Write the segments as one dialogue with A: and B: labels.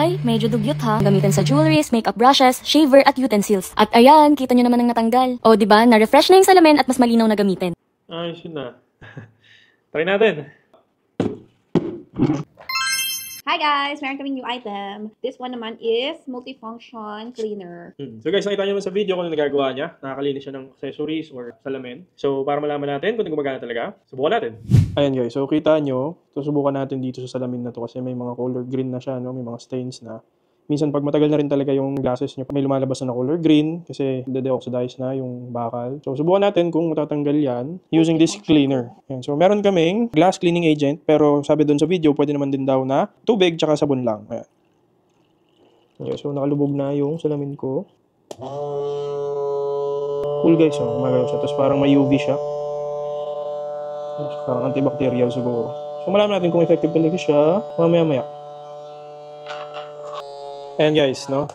A: Ay, medyo dugyot ha. Gamitin sa jewelries, makeup brushes, shaver at utensils. At ayan, kita nyo naman ang natanggal. O diba, na-refresh na yung salamin at mas malinaw na gamitin.
B: Ayos yun na. Try natin.
C: Hi guys! Meron kaming new item. This one naman is multifunction cleaner.
B: So guys, nakita nyo naman sa video kung ano nagagawa niya. Nakakalinis siya ng accessories or salamin. So para malaman natin kung gumagana talaga, subukan natin. Ayan guys, so kita nyo, susubukan natin dito sa salamin na to kasi may mga color green na siya, no? May mga stains na. Minsan pag matagal na rin talaga yung glasses nyo, may lumalabas na color green kasi de-oxidize na yung bakal. So subukan natin kung matatanggal yan using this cleaner. Ayan. So meron kaming glass cleaning agent pero sabi dun sa video pwede naman din daw na tubig tsaka sabon lang. Ayan. Okay, so nakalubog na yung salamin ko. Cool guys, so magalaw siya. Tapos parang may UV siya. Parang antibacterial siguro. So malaman natin kung effective talaga siya mamaya-maya. Ayan guys, no?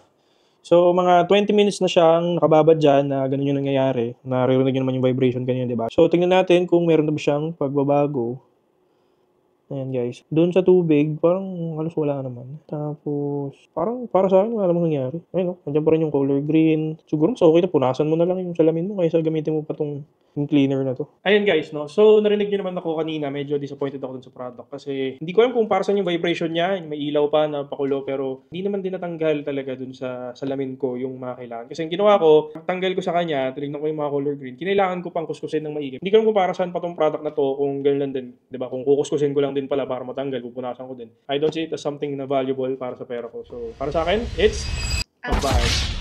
B: So, mga 20 minutes na siyang nakababad dyan na ganun yung nangyayari. Naririnig nyo naman yung vibration kanina, diba? So, tingnan natin kung meron na ba siyang pagbabago. Ayan guys. Doon sa tubig, parang halos wala naman. Tapos, parang para sa akin, wala namang nangyari. Ayun, no? Nandiyan pa rin yung color green. Siguro mas okay na, punasan mo na lang yung salamin mo kaysa gamitin mo pa tong cleaner na to. Ayun guys, no? So, narinig nyo naman ako kanina. Medyo disappointed ako dun sa product. Kasi, hindi ko alam kung para saan yung vibration niya. May ilaw pa na pakulo. Pero, hindi naman din natanggal talaga dun sa salamin ko yung mga kailangan. Kasi, yung ginawa ko, tanggal ko sa kanya, tinignan ko yung mga color green. Kinailangan ko pang kuskusin ng maigi. Hindi ko alam kung para saan pa tong product na to kung ganun lang din. Diba? Kung kukuskusin ko lang din pala para matanggal, pupunasan ko din. I don't see it as something na valuable para sa pera ko. So, para sa akin, it's a buy.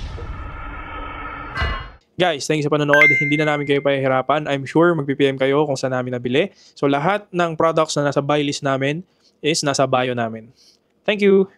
B: Guys, thanks sa panonood. Hindi na namin kayo pahihirapan. I'm sure mag-PPM kayo kung saan namin nabili. So, lahat ng products na nasa buy list namin is nasa bio namin. Thank you!